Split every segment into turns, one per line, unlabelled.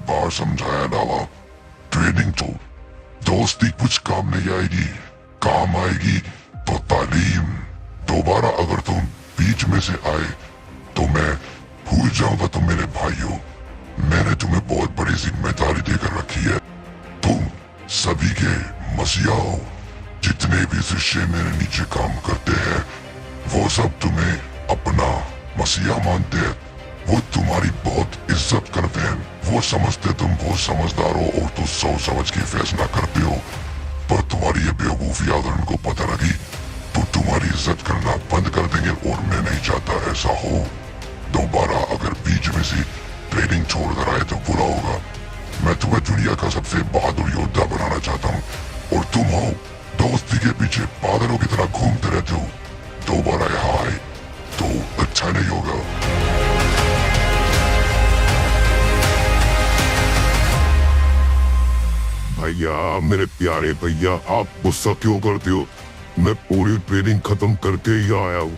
बार समझाया डाला, ट्रेनिंग तो दोस्ती कुछ काम नहीं आएगी, काम आएगी तो तालीम। दोबारा अगर तुम बीच में से आए तो मैं भूल जाऊंगा तुम मेरे भाई हो। मैंने तुम्हें बहुत बड़ी जिम्मेदारी देकर रखी है। तुम सभी के मसीहा हो। जितने भी शिष्य मेरे नीचे काम करते हैं वो सब तुम्हें अपना मसीहा मानते हैं। वो तुम्हारी बहुत इज्जत करते हैं। वो समझते तुम बहुत समझदार हो और तुम सोच समझ के फैसला करते हो। पर तुम्हारी ये बेवकूफी अगर उनको पता लगी तो तुम्हारी इज्जत करना बंद कर देंगे और मैं नहीं चाहता ऐसा हो। दोबारा अगर बीच में से ट्रेनिंग छोड़कर आए तो बुरा होगा। मैं तुम्हें दुनिया का सबसे बहादुर योद्धा बनाना चाहता हूँ और तुम हो दोस्ती के पीछे पागलों की तरह घूमते रहते हो। दोबारा यहाँ आए तो अच्छा नहीं होगा।
भैया, मेरे प्यारे भैया, आप गुस्सा क्यों करते हो? मैं पूरी ट्रेनिंग खत्म करके ही आया हूँ।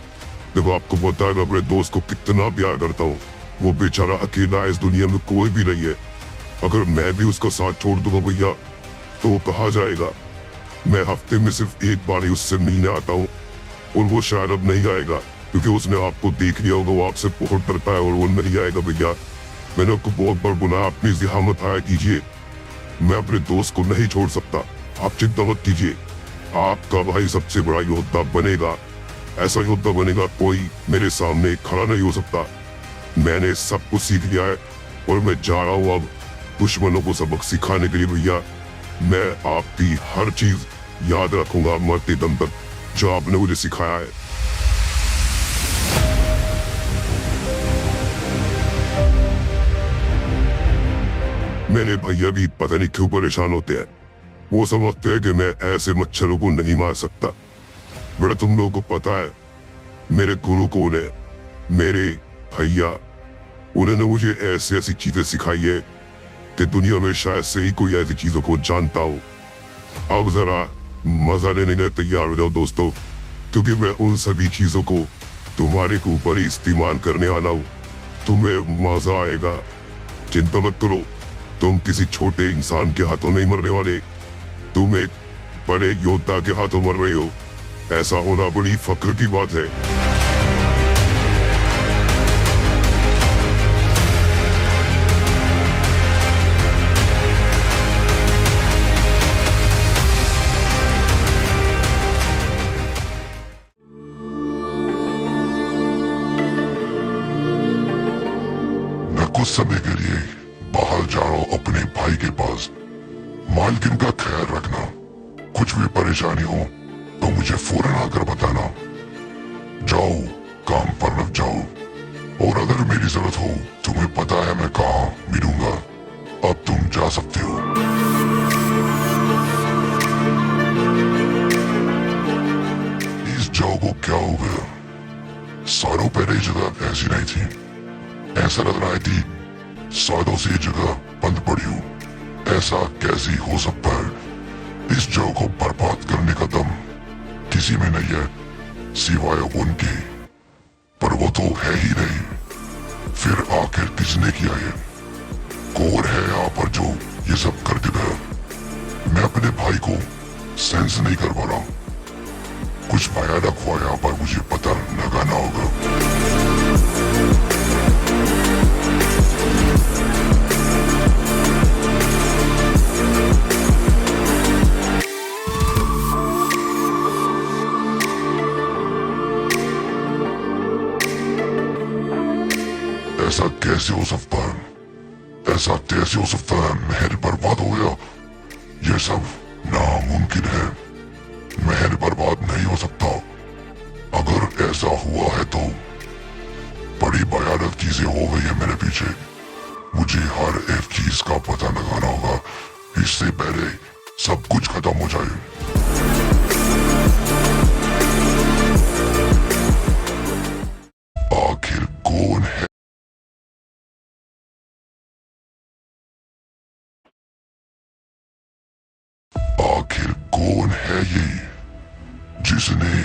देखो, आपको पता है मैं अपने दोस्त को कितना प्यार करता हूँ। वो बेचारा अकेला इस दुनिया में कोई भी नहीं है। अगर मैं भी उसका साथ छोड़ दूंगा भैया तो वो कहाँ जाएगा? मैं हफ्ते में सिर्फ एक बार ही उससे मिलने आता हूँ और वो शायद अब नहीं आएगा क्योंकि उसने आपको देख लिया होगा। वो आपसे बहुत डरता है और वो नहीं आएगा भैया। मैंने आपको बहुत बार बुलाया, अपनी ज़िहामत आया कीजिए। मैं अपने दोस्त को नहीं छोड़ सकता। आप चिंता मत कीजिए, आपका भाई सबसे बड़ा योद्धा बनेगा। ऐसा योद्धा बनेगा कोई मेरे सामने खड़ा नहीं हो सकता। मैंने सब कुछ सीख लिया है और मैं जा रहा हूँ अब दुश्मनों को सबक सिखाने के लिए। भैया, मैं आपकी हर चीज याद रखूंगा मरते दम तक जो आपने मुझे सिखाया है। मेरे भैया भी पता नहीं क्यों परेशान होते हैं। वो समझते हैं कि मैं ऐसे मच्छरों को नहीं मार सकता। बड़ा तुम लोगों को पता है मेरे गुरु कौन है? मेरे भैया। उन्होंने मुझे ऐसी ऐसी चीजें सिखाई है कि दुनिया में शायद से ही कोई ऐसी चीजों को जानता हो। अब जरा मजा लेने के तैयार हो जाओ दोस्तों, क्योंकि मैं उन सभी चीजों को तुम्हारे ऊपर ही इस्तेमाल करने वाला हूँ। तुम्हें मजा आएगा। चिंता मत करो, तुम किसी छोटे इंसान के हाथों नहीं मरने वाले। तुम एक बड़े योद्धा के हाथों मर रहे हो। ऐसा होना बड़ी फक्र की बात है।
मैं कुछ समय के लिए बाहर जा रहा हूँ अपने भाई के पास। मालकिन का ख्याल रखना। कुछ भी परेशानी हो तो मुझे फौरन आकर बताना। जाओ, काम पर लग जाओ। और अगर मेरी जरूरत हो तुम्हें पता है मैं कहाँ मिलूंगा। अब तुम जा सकते हो। इस जाओ को क्या हो गया? सालों पहले ये जगह ऐसी नहीं थी। ऐसा लग रहा है कि सालों से ये जगह बंद पड़ी हो। ऐसा कैसे हो सकता है? इस जगह को बर्बाद करने का दम किसी में नहीं है सिवाय उनके। पर वो तो है ही नहीं। फिर आखिर किसने किया ये? कौन है यहाँ पर जो ये सब करके गया? मैं अपने भाई को सेंस नहीं कर पा रहा। कुछ भयानक हुआ यहाँ पर, मुझे पता लगाना होगा। ऐसा कैसे हो सकता है? ऐसा कैसे हो सकता है? महल बर्बाद हो गया। ये सब नामुमकिन है। महल बर्बाद नहीं हो सकता। अगर ऐसा हुआ है तो बड़ी भयानक चीजें हो गई है मेरे पीछे। मुझे हर एक चीज का पता लगाना होगा इससे पहले सब कुछ खत्म हो जाए। आखिर कौन है? आखिर कौन है ये जिसने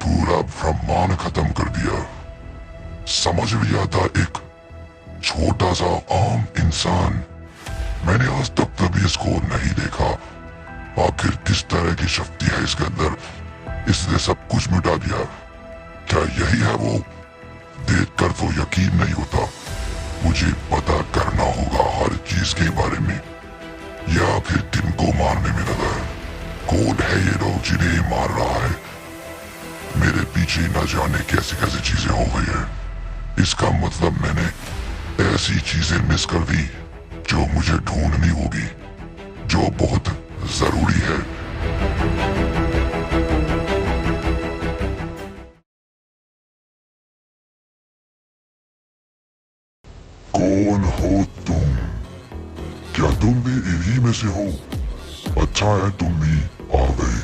पूरा ब्रह्मांड खत्म कर दिया? समझ लिया था एक छोटा सा आम इंसान मैंने आज तक कभी इसको नहीं देखा। आखिर किस तरह की शक्ति है इसके अंदर, इसने सब कुछ मिटा दिया। क्या यही है वो? देखकर तो यकीन नहीं होता। मुझे पता करना होगा हर चीज के बारे में। यह आखिर किनको मारने में लगा है? कौन है ये लोग जिन्हें मार रहा है? मेरे पीछे न जाने कैसी कैसी चीजें हो गई है। इसका मतलब मैंने ऐसी चीजें मिस कर दी जो मुझे ढूंढनी होगी, जो बहुत जरूरी है। कौन हो तुम? क्या तुम भी इन्हीं में से हो? अच्छा है तुम भी आ गए।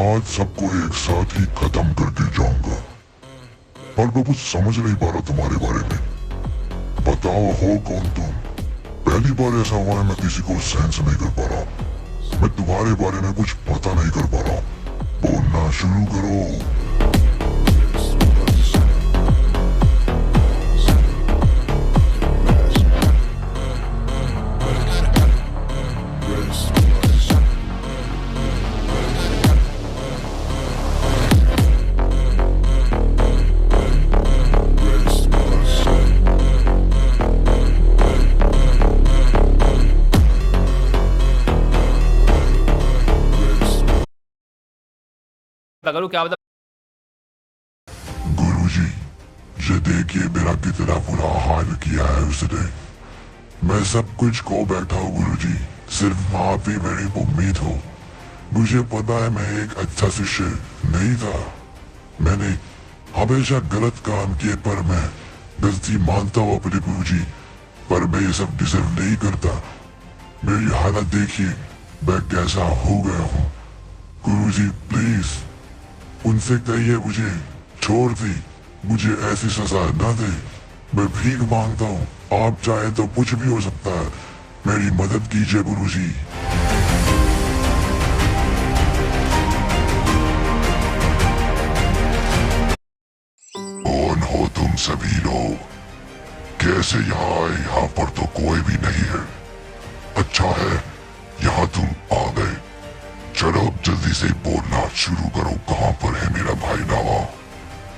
आज सबको एक साथ ही खत्म करके जाऊंगा। पर मैं कुछ समझ नहीं पा रहा तुम्हारे बारे में। बताओ हो कौन तुम? पहली बार ऐसा हुआ है मैं किसी को सेंस नहीं कर पा रहा। मैं तुम्हारे बारे में कुछ पता नहीं कर पा रहा। बोलना शुरू करो।
करूँ क्या बता।
गुरुजी, ये देखिए मेरा कितना बुरा हाल किया है उसने। मैं सब कुछ खो बैठा हूँ गुरुजी। सिर्फ आप ही मेरी उम्मीद हो। मुझे पता है मैं एक अच्छा शिष्य नहीं था। मैंने हमेशा गलत काम किए, पर मैं गलती मानता हूँ अपने गुरुजी। पर मैं ये सब डिजर्व नहीं करता। मेरी हालत देखिए, मैं कैसा हो गया हूँ। गुरुजी प्लीज उनसे कहिए मुझे छोड़ दी, मुझे ऐसी सजा न दे। मैं भीख मांगता हूँ, आप चाहे तो कुछ भी हो सकता है। मेरी मदद कीजिए गुरुजी। कौन हो तुम सभी लोग? कैसे यहाँ आए? यहाँ पर तो कोई भी नहीं है। अच्छा है यहाँ तुम आ गए। चलो अब जल्दी से बोलना शुरू करो। कहाँ पर है मेरा भाई नावा?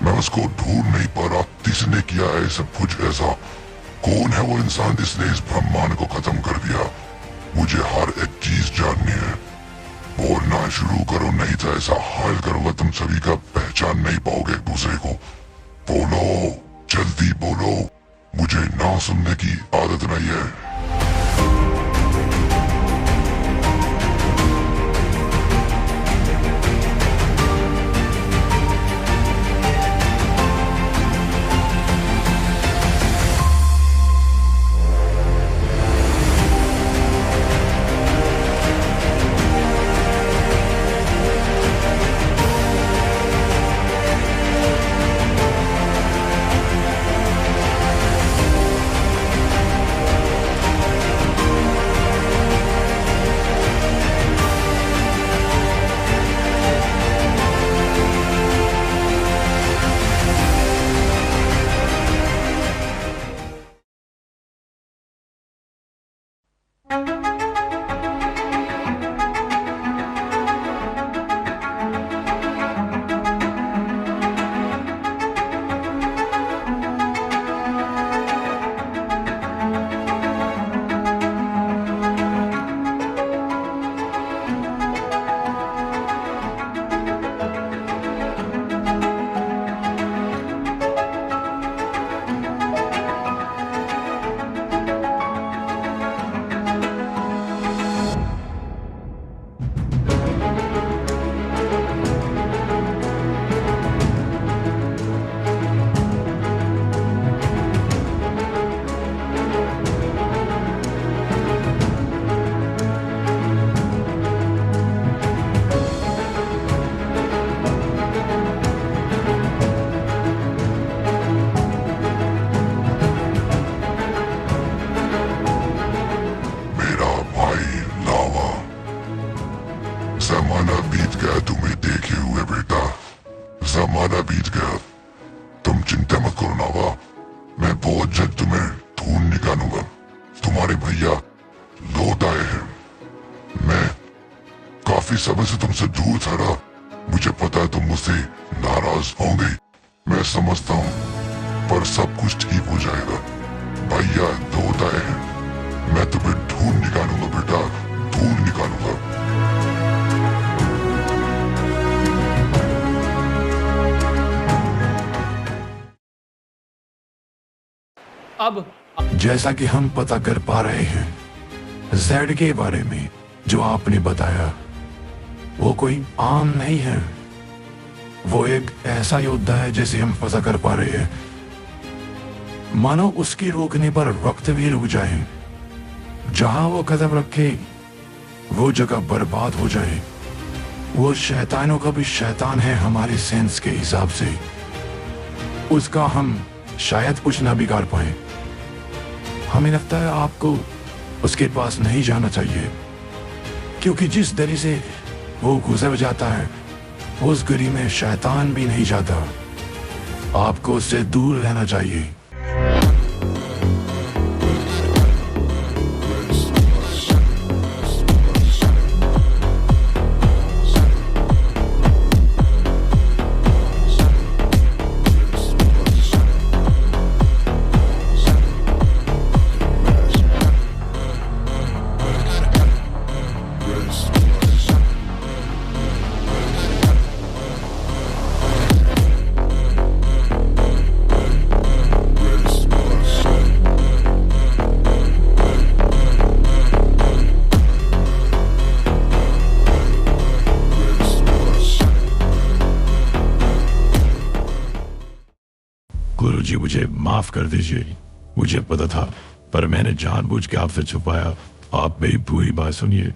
मैं उसको ढूंढ नहीं पा रहा। किसने किया है सब कुछ ऐसा? कौन है वो इंसान जिसने इस ब्रह्मांड को खत्म कर दिया? मुझे हर एक चीज जाननी है। बोलना शुरू करो, नहीं तो ऐसा हाल करूंगा तुम सभी का पहचान नहीं पाओगे एक दूसरे को। बोलो, जल्दी बोलो। मुझे ना सुनने की आदत नहीं है। जमाना बीत गया तुम्हें देखे हुए बेटा। जमाना बीत गया। तुम चिंता मत करो नावा। मैं बहुत जल्द तुम्हें ढूंढ निकालूंगा। तुम्हारे भैया लौट आए हैं। मैं काफी समय से तुमसे दूर था ना, मुझे पता है तुम मुझसे नाराज होंगे, मैं समझता हूँ, पर सब कुछ ठीक हो जाएगा। भैया लौट आए हैं, मैं तुम्हें ढूंढ निकालूंगा बेटा, ढूंढ निकालूंगा।
अब
जैसा कि हम पता कर पा रहे हैं, जेड के बारे में जो आपने बताया, वो कोई आम नहीं है। वो एक ऐसा योद्धा है जिसे हम पता कर पा रहे हैं। मानो उसके रोकने पर वक्त भी रुक जाए। जहां वो कदम रखे वो जगह बर्बाद हो जाए। वो शैतानों का भी शैतान है हमारे सेंस के हिसाब से। उसका हम शायद कुछ ना बिगाड़ पाए। हमें लगता है आपको उसके पास नहीं जाना चाहिए, क्योंकि जिस दरी से वो गुजर जाता है उस गली में शैतान भी नहीं जाता। आपको उससे दूर रहना चाहिए। गुरुजी, मुझे माफ कर दीजिए। मुझे पता था, पर मैंने जानबूझ के आपसे छुपाया। आप मेरी पूरी बात सुनिए।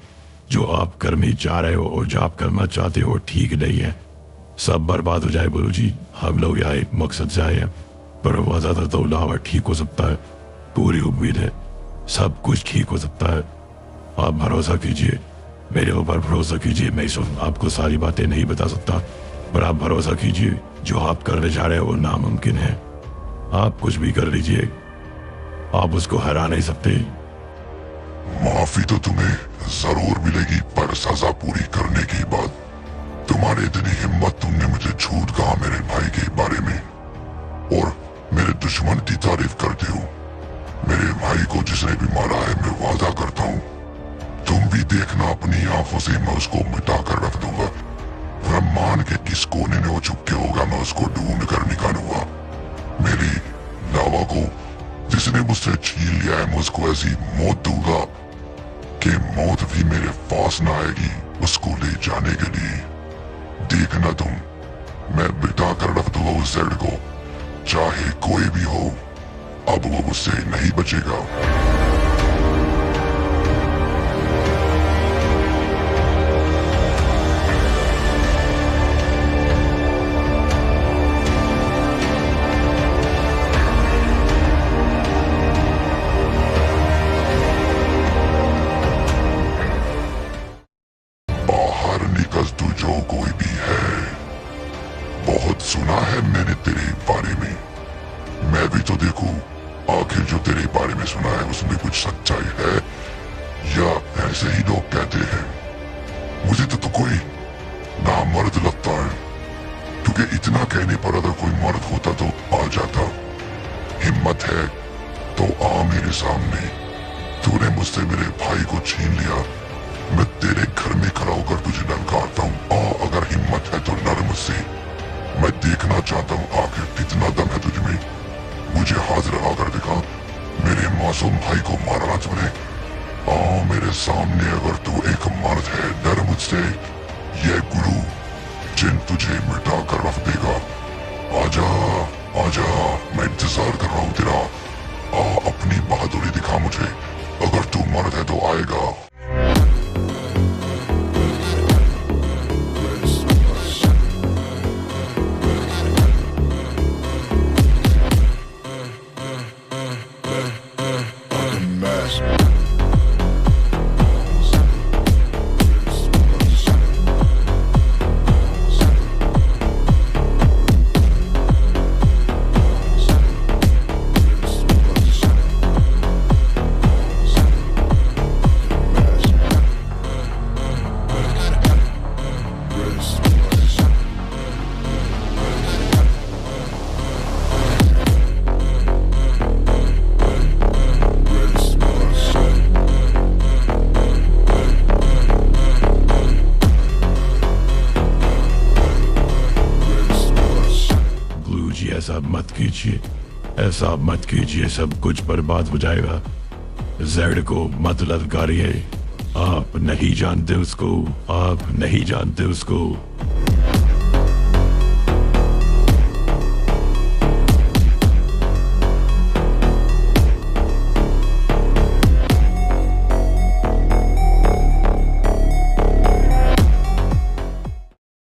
जो आप करने जा रहे हो और जो आप करना चाहते हो ठीक नहीं है। सब बर्बाद हो जाए गुरुजी। हम लोग यहाँ एक मकसद से आए हैं, पर वह ज्यादा तो लावा ठीक हो सकता है। पूरी उम्मीद है सब कुछ ठीक हो सकता है। आप भरोसा कीजिए, मेरे ऊपर भरोसा कीजिए। मैं आपको सारी बातें नहीं बता सकता, पर आप भरोसा कीजिए, जो आप करने जा रहे हो वो नामुमकिन है। आप कुछ भी कर लीजिए, आप उसको हरा नहीं सकते।
माफी तो तुम्हें जरूर मिलेगी, पर सजा पूरी करने के बाद। तुम्हारी इतनी हिम्मत, तुमने मुझे झूठ कहा मेरे भाई के बारे में और मेरे दुश्मन की तारीफ करते हो। मेरे भाई को जिसने भी मारा है, मैं वादा करता हूँ तुम भी देखना अपनी आंखों से, मैं उसको मिटा कर रख दूंगा। ब्रह्मांड के किस कोने में वो चुपके होगा, मैं उसको ढूंढ कर निकालूंगा। मेरी लावा को जिसने मुझसे छीन लिया है, मैं उसको ऐसी मौत दूंगा कि मौत भी मेरे पास न आएगी उसको ले जाने के लिए। देखना तुम, मैं बिठा कर रख दूंगा उस जेड को, चाहे कोई भी हो। अब वो मुझसे नहीं बचेगा। जो कोई भी है, बहुत सुना है मैंने तेरे बारे में। मैं भी तो देखूं आखिर जो तेरे बारे में सुना है उसमें कुछ सच्चाई है या ऐसे ही लोग कहते हैं। मुझे तो कोई नामर्द लगता है, क्योंकि इतना कहने पर अगर कोई मर्द होता तो आ जाता। हिम्मत है तो आ मेरे सामने। तूने मुझसे मेरे भाई को छीन लिया, मैं तेरे घर में खड़ा होकर तुझे ललकारता हूँ। आ, अगर हिम्मत है तो लड़ मुझसे। मैं देखना चाहता हूँ आखिर कितना दम है तुझमें। मुझे हाजिर आकर दिखा, मेरे मासूम भाई को मारना चाहे। आ मेरे सामने, अगर तू एक मर्द है, डर मुझसे। ये गुरु जिन तुझे मिटा कर रख देगा। आजा आजा, मैं इंतजार कर रहा हूँ तेरा। आ अपनी बहादुरी दिखा मुझे। अगर तू मर्द है तो आएगा।
जी ऐसा मत कीजिए, ऐसा मत कीजिए, सब कुछ बर्बाद हो जाएगा। जेड को मत ललकारिए, आप नहीं जानते उसको, आप नहीं जानते उसको।